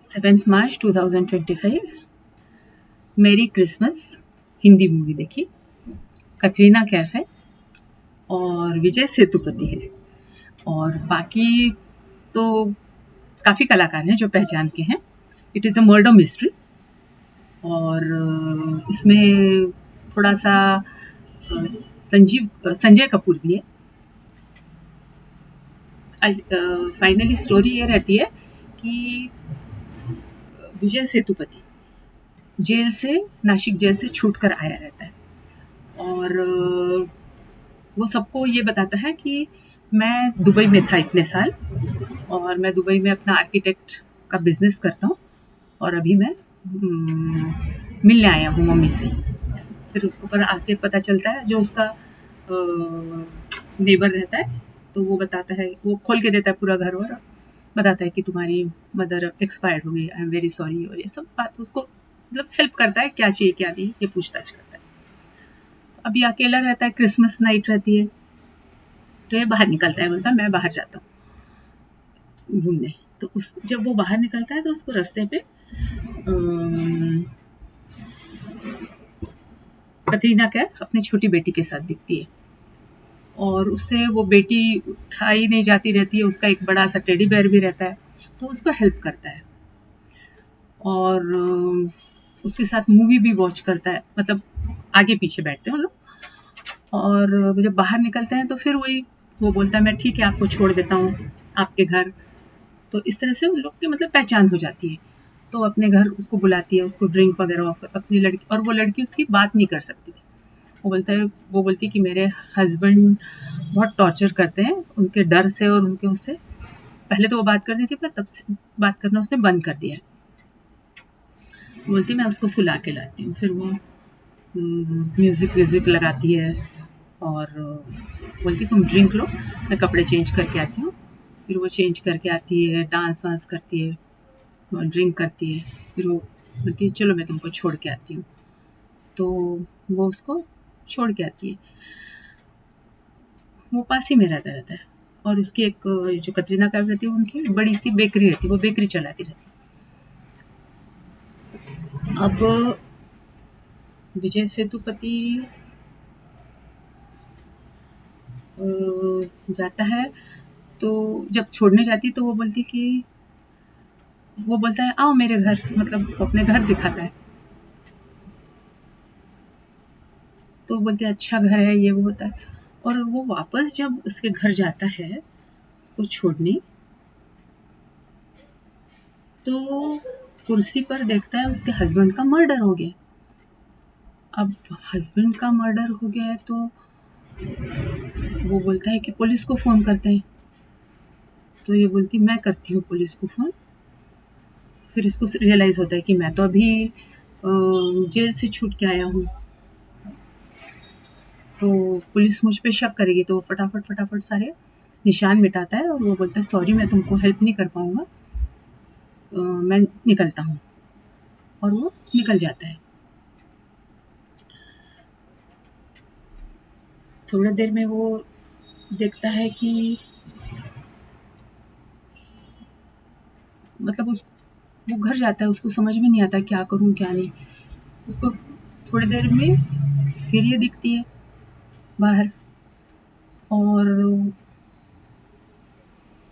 7 मार्च 2025 मेरी Christmas Hindi movie देखी। कतरीना कैफ है और विजय सेतुपति है और बाकी तो काफ़ी कलाकार हैं जो पहचान के हैं। It is a murder mystery और इसमें थोड़ा सा संजय कपूर भी है। फाइनली स्टोरी ये रहती है कि विजय सेतुपति जेल से नासिक जेल से छूट कर आया रहता है और वो सबको ये बताता है कि मैं दुबई में था इतने साल और मैं दुबई में अपना आर्किटेक्ट का बिजनेस करता हूँ और अभी मैं मिलने आया हूँ मम्मी से। फिर उसको पर आके पता चलता है जो उसका नेबर रहता है तो वो बताता है, वो खोल के देता है पूरा घर और बताता है कि तुम्हारी मदर एक्सपायर्ड हो गई, आई एम वेरी सॉरी, और ये सब बात उसको मतलब हेल्प करता है, क्या चाहिए क्या नहीं ये पूछताछ करता है। तो अभी अकेला रहता है, क्रिसमस नाइट रहती है तो ये बाहर निकलता है, बोलता है मैं बाहर जाता हूँ घूमने। तो उस जब वो बाहर निकलता है तो उसको रास्ते पे कतरीना कैफ अपनी छोटी बेटी के साथ दिखती है और उससे वो बेटी उठाई नहीं जाती रहती है, उसका एक बड़ा सा टेडी बेयर भी रहता है तो उसको हेल्प करता है और उसके साथ मूवी भी वॉच करता है, मतलब आगे पीछे बैठते हैं हम लोग। और जब बाहर निकलते हैं तो फिर वही वो बोलता है मैं ठीक है आपको छोड़ देता हूँ आपके घर। तो इस तरह से उन लोग की मतलब पहचान हो जाती है तो अपने घर उसको बुलाती है, उसको ड्रिंक वगैरह ऑफर, अपनी लड़की, और वो लड़की उसकी बात नहीं कर सकती थी। वो बोलती है कि मेरे हस्बैंड बहुत टॉर्चर करते हैं, उनके डर से और उनके उससे। पहले तो वो बात करती थी पर तब से बात करना उसने बंद कर दिया है। बोलती मैं उसको सुला के लाती हूँ। फिर वो म्यूजिक लगाती है और बोलती तुम ड्रिंक लो, मैं कपड़े चेंज करके आती हूँ। फिर वो चेंज करके आती है, डांस वांस करती है, ड्रिंक करती है। फिर वो बोलती है चलो मैं तुमको छोड़ के आती हूँ। तो वो उसको छोड़ के आती है। वो पास ही में रहता है और उसकी एक जो कतरीना कैफ रहती है उनकी बड़ी सी बेकरी रहती है, वो बेकरी चलाती रहती है। अब विजय सेतुपति जाता है तो जब छोड़ने जाती है तो वो बोलता है आओ मेरे घर, मतलब अपने घर दिखाता है। तो बोलते हैं अच्छा घर है, ये वो होता है। और वो वापस जब उसके घर जाता है उसको छोड़ने तो कुर्सी पर देखता है उसके हस्बैंड का मर्डर हो गया। अब हस्बैंड का मर्डर हो गया है तो वो बोलता है कि पुलिस को फोन करते हैं। तो ये बोलती मैं करती हूँ पुलिस को फोन। फिर इसको रियलाइज होता है कि मैं तो अभी जेल से छूट के आया हूँ तो पुलिस मुझ पे शक करेगी। तो वो फटाफट सारे निशान मिटाता है और वो बोलता है सॉरी मैं तुमको हेल्प नहीं कर पाऊंगा, मैं निकलता हूँ। और वो निकल जाता है। थोड़ी देर में वो देखता है कि मतलब वो घर जाता है, उसको समझ में नहीं आता क्या करूं क्या नहीं। उसको थोड़ी देर में फिर ये दिखती है बाहर और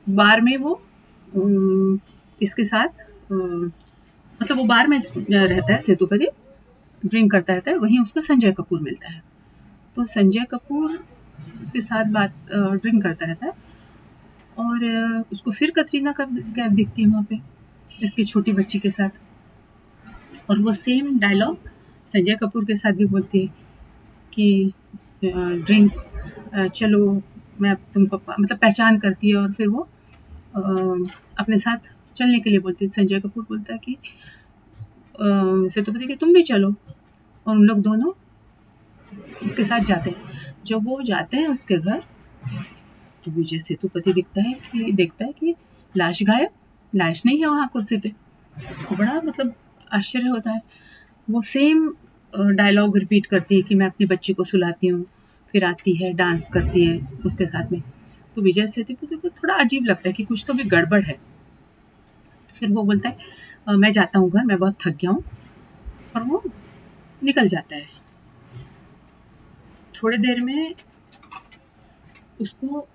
बार में वो इसके साथ मतलब वो बार में रहता है सेतुपति, ड्रिंक करता रहता है, वहीं उसको संजय कपूर मिलता है। तो संजय कपूर उसके साथ बात ड्रिंक करता रहता है और उसको फिर कतरीना कैफ दिखती है वहाँ पे इसकी छोटी बच्ची के साथ। और वो सेम डायलॉग संजय कपूर के साथ भी बोलती है कि ड्रिंक चलो, मैं तुमको मतलब पहचान करती है और फिर वो अपने साथ चलने के लिए बोलती है। संजय कपूर बोलता है कि सेतुपति कि तुम भी चलो, और उन लोग दोनों उसके साथ जाते हैं। जब वो जाते हैं उसके घर तो विजय सेतुपति देखता है कि लाश गायब, लाश नहीं है वहाँ कुर्सी पे। उसको बड़ा मतलब आश्चर्य होता है। वो सेम डायलॉग रिपीट करती है कि मैं अपनी बच्ची को सुलाती हूँ, फिर आती है डांस करती है उसके साथ में। तो विजय सेतुपति को थोड़ा अजीब लगता है कि कुछ तो भी गड़बड़ है। तो फिर वो बोलता है मैं जाता हूँ घर, मैं बहुत थक गया हूँ। और वो निकल जाता है। थोड़ी देर में उसको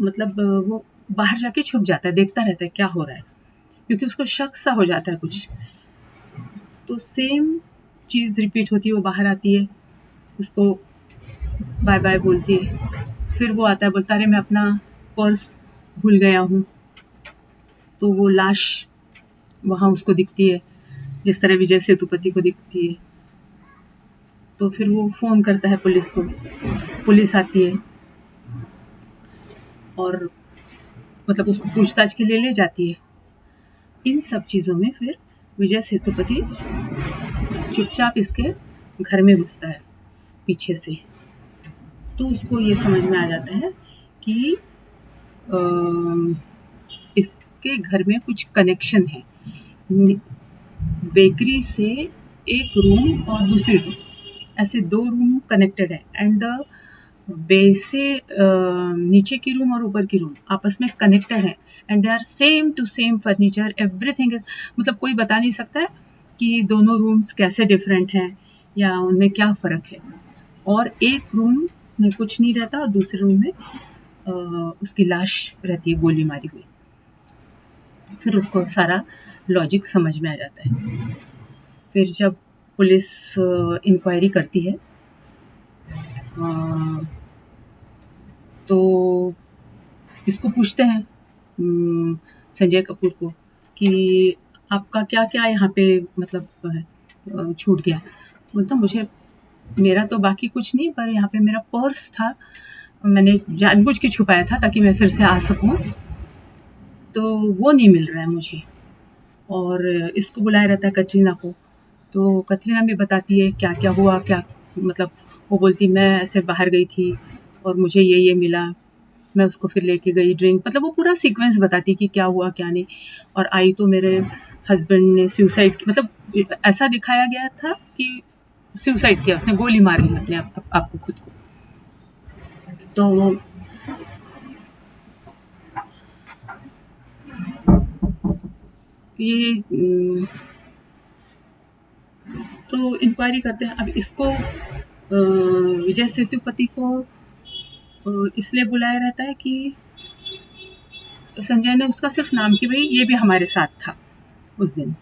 मतलब वो बाहर जाके छुप जाता है, देखता रहता है क्या हो रहा है, क्योंकि उसको शक सा हो जाता है कुछ। तो सेम चीज़ रिपीट होती है, वो बाहर आती है, उसको बाय बाय बोलती है, फिर वो आता है, बोलता है अरे मैं अपना पर्स भूल गया हूँ। तो वो लाश वहाँ उसको दिखती है, जिस तरह विजय सेतुपति को दिखती है। तो फिर वो फ़ोन करता है पुलिस को, पुलिस आती है और मतलब उसको पूछताछ के लिए ले जाती है। इन सब चीज़ों में फिर विजय सेतुपति चुपचाप इसके घर में घुसता है पीछे से। तो उसको ये समझ में आ जाता है कि इसके घर में कुछ कनेक्शन है, बेकरी से एक रूम और दूसरी रूम, ऐसे 2 रूम कनेक्टेड है। एंड द बेस से नीचे की रूम और ऊपर की रूम आपस में कनेक्टेड है, and they are same to same furniture, everything is, मतलब कोई बता नहीं सकता है कि दोनों रूम्स कैसे डिफरेंट हैं या उनमें क्या फ़र्क है। और एक रूम में कुछ नहीं रहता और दूसरे रूम में उसकी लाश रहती है, गोली मारी हुई। फिर उसको सारा लॉजिक समझ में आ जाता है। फिर जब पुलिस इंक्वायरी करती है तो इसको पूछते हैं संजय कपूर को कि आपका क्या क्या यहाँ पे मतलब छूट गया। बोलता मुझे, मेरा तो बाकी कुछ नहीं, पर यहाँ पे मेरा पर्स था, मैंने जानबूझ के छुपाया था ताकि मैं फिर से आ सकूं, तो वो नहीं मिल रहा है मुझे। और इसको बुलाया रहता है कटरीना को, तो कटरीना भी बताती है क्या क्या हुआ, क्या मतलब वो बोलती मैं ऐसे बाहर गई थी और मुझे ये मिला, मैं उसको फिर लेके गई ड्रिंक, मतलब वो पूरा सीक्वेंस बताती कि क्या हुआ क्या नहीं। और आई तो मेरे हस्बैंड ने सुसाइड, मतलब ऐसा दिखाया गया था कि सुसाइड किया, उसने गोली मार ली अपने आप को, खुद को। तो ये तो इंक्वायरी करते हैं। अब इसको विजय सेतुपति को इसलिए बुलाया रहता है कि संजय ने उसका सिर्फ नाम की, भाई ये भी हमारे साथ था उस दिन,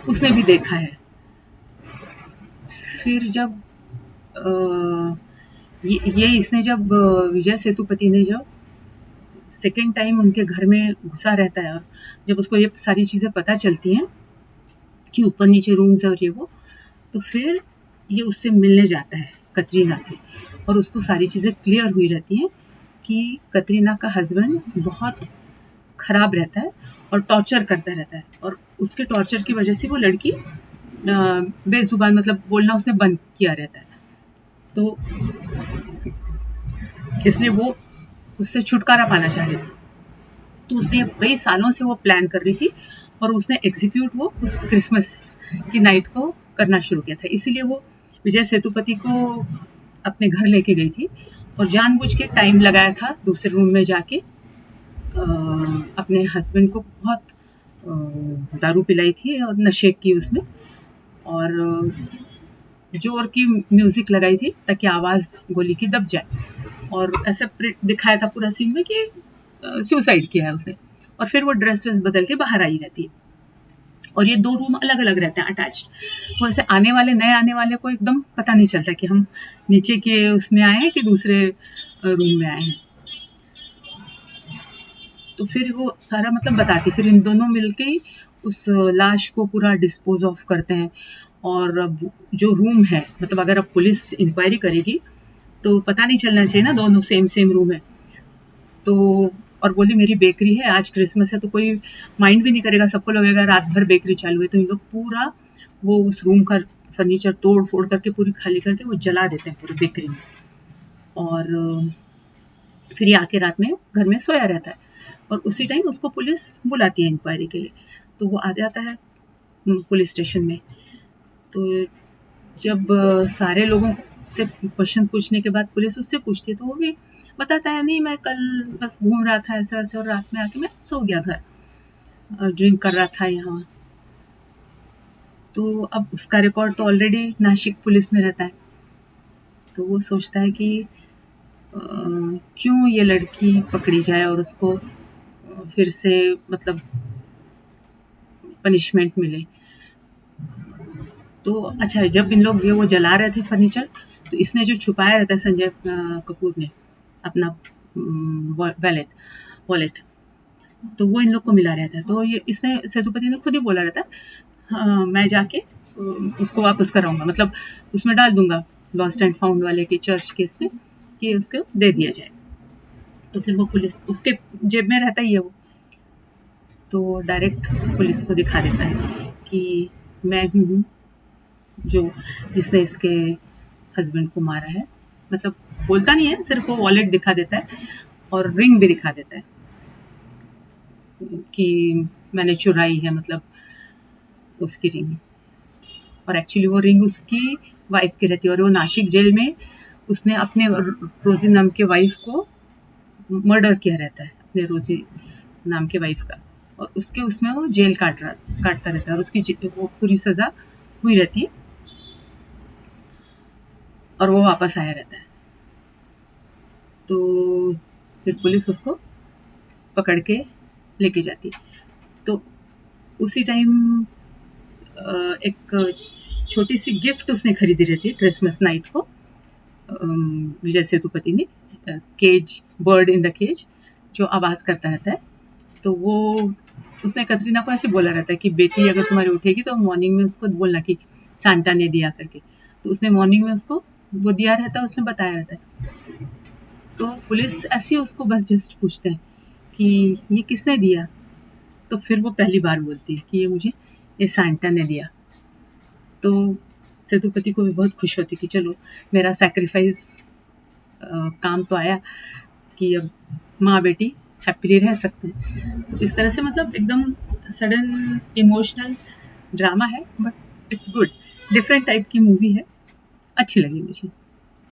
उसने भी देखा है। फिर जब ये इसने जब विजय सेतुपति ने जब सेकेंड टाइम उनके घर में घुसा रहता है और जब उसको ये सारी चीज़ें पता चलती हैं कि ऊपर नीचे रूम्स है और ये वो, तो फिर ये उससे मिलने जाता है कतरीना से, और उसको सारी चीज़ें क्लियर हुई रहती हैं कि कतरीना का हस्बैंड बहुत खराब रहता है और टॉर्चर करता रहता है, और उसके टॉर्चर की वजह से वो लड़की बेजुबान, मतलब बोलना उसने बंद किया रहता है। तो इसलिए वो उससे छुटकारा पाना चाह रही थी। तो उसने कई सालों से वो प्लान कर रही थी और उसने एग्जीक्यूट वो उस क्रिसमस की नाइट को करना शुरू किया था। इसीलिए वो विजय सेतुपति को अपने घर लेके गई थी और जानबूझ के टाइम लगाया था दूसरे रूम में जाके अपने हस्बैंड को बहुत दारू पिलाई थी और नशे की उसमें, और जोर की म्यूजिक लगाई थी ताकि आवाज गोली की दब जाए, और ऐसा दिखाया था पूरा सीन में कि सुसाइड किया है उसने। और फिर वो ड्रेस वेस बदल के बाहर आई रहती है, और ये 2 रूम अलग अलग रहते हैं अटैच्ड। वो ऐसे आने वाले, नए आने वाले को एकदम पता नहीं चलता कि हम नीचे के उसमें आए हैं कि दूसरे रूम में आए हैं। तो फिर वो सारा मतलब बताती, फिर इन दोनों मिलके ही उस लाश को पूरा डिस्पोज ऑफ करते हैं। और अब जो रूम है, मतलब अगर अब पुलिस इंक्वायरी करेगी तो पता नहीं चलना चाहिए ना, दोनों सेम सेम रूम है। तो और बोली मेरी बेकरी है, आज क्रिसमस है तो कोई माइंड भी नहीं करेगा, सबको लगेगा रात भर बेकरी चालू है। तो इन लोग पूरा वो उस रूम का फर्नीचर तोड़ फोड़ करके पूरी खाली करके वो जला देते हैं पूरी बेकरी में। और फिर ये आके रात में घर में सोया रहता है, और उसी टाइम उसको पुलिस बुलाती है इंक्वायरी के लिए। तो वो आ जाता है पुलिस स्टेशन में। तो जब सारे लोगों से क्वेश्चन पूछने के बाद पुलिस उससे पूछती है तो वो भी बताता है, नहीं मैं कल बस घूम रहा था ऐसे ऐसे और रात में आके मैं सो गया घर, ड्रिंक कर रहा था यहाँ। तो अब उसका रिकॉर्ड तो ऑलरेडी नासिक पुलिस में रहता है। तो वो सोचता है कि क्यों ये लड़की पकड़ी जाए और उसको फिर से मतलब पनिशमेंट मिले। तो अच्छा, जब इन लोग ये वो जला रहे थे फर्नीचर, तो इसने जो छुपाया रहता है संजय कपूर ने अपना वॉलेट वॉलेट तो वो इन लोग को मिला रहता है। तो ये इसने सेतुपति ने खुद ही बोला रहता है, मैं जाके उसको वापस कराऊंगा, मतलब उसमें डाल दूंगा लॉस्ट एंड फाउंड वाले के चर्च केस में कि उसको दे दिया जाए। तो फिर वो पुलिस उसके जेब में रहता ही है वो, तो डायरेक्ट पुलिस को दिखा देता है कि मैं हूँ जो जिसने इसके हस्बैंड को मारा है। मतलब बोलता नहीं है, सिर्फ वो वॉलेट दिखा देता है और रिंग भी दिखा देता है कि मैंने चुराई है, मतलब उसकी रिंग। और एक्चुअली वो रिंग उसकी वाइफ की रहती है, और वो नासिक जेल में उसने अपने रोजी नाम के वाइफ को मर्डर किया रहता है, अपने रोजी नाम के वाइफ का, और उसके उसमें वो जेल काटता रहता है, और उसकी वो पूरी सजा हुई रहती है और वो वापस आया रहता है। तो फिर पुलिस उसको पकड़ के लेके जाती है। तो उसी टाइम एक छोटी सी गिफ्ट उसने खरीदी रहती है क्रिसमस नाइट को, विजय सेतुपति ने, cage, bird in the cage, जो आवाज करता रहता है। तो वो उसने कतरीना को ऐसे बोला रहता है कि बेटी अगर तुम्हारी उठेगी तो मॉर्निंग में उसको बोलना कि सांता ने दिया करके। तो उसने मॉर्निंग में उसको वो दिया रहता है, उसने बताया रहता है। तो पुलिस ऐसे उसको बस जस्ट पूछते हैं कि ये किसने दिया। तो फिर वो पहली बार बोलती है कि ये सांता ने दिया। तो सेतुपति को भी बहुत खुश होती कि चलो मेरा सैक्रिफाइस काम तो आया, कि अब माँ बेटी हैप्पीली रह सकते हैं। तो इस तरह से मतलब एकदम सडन इमोशनल ड्रामा है, but it's good, different type की मूवी है, अच्छी लगी मुझे।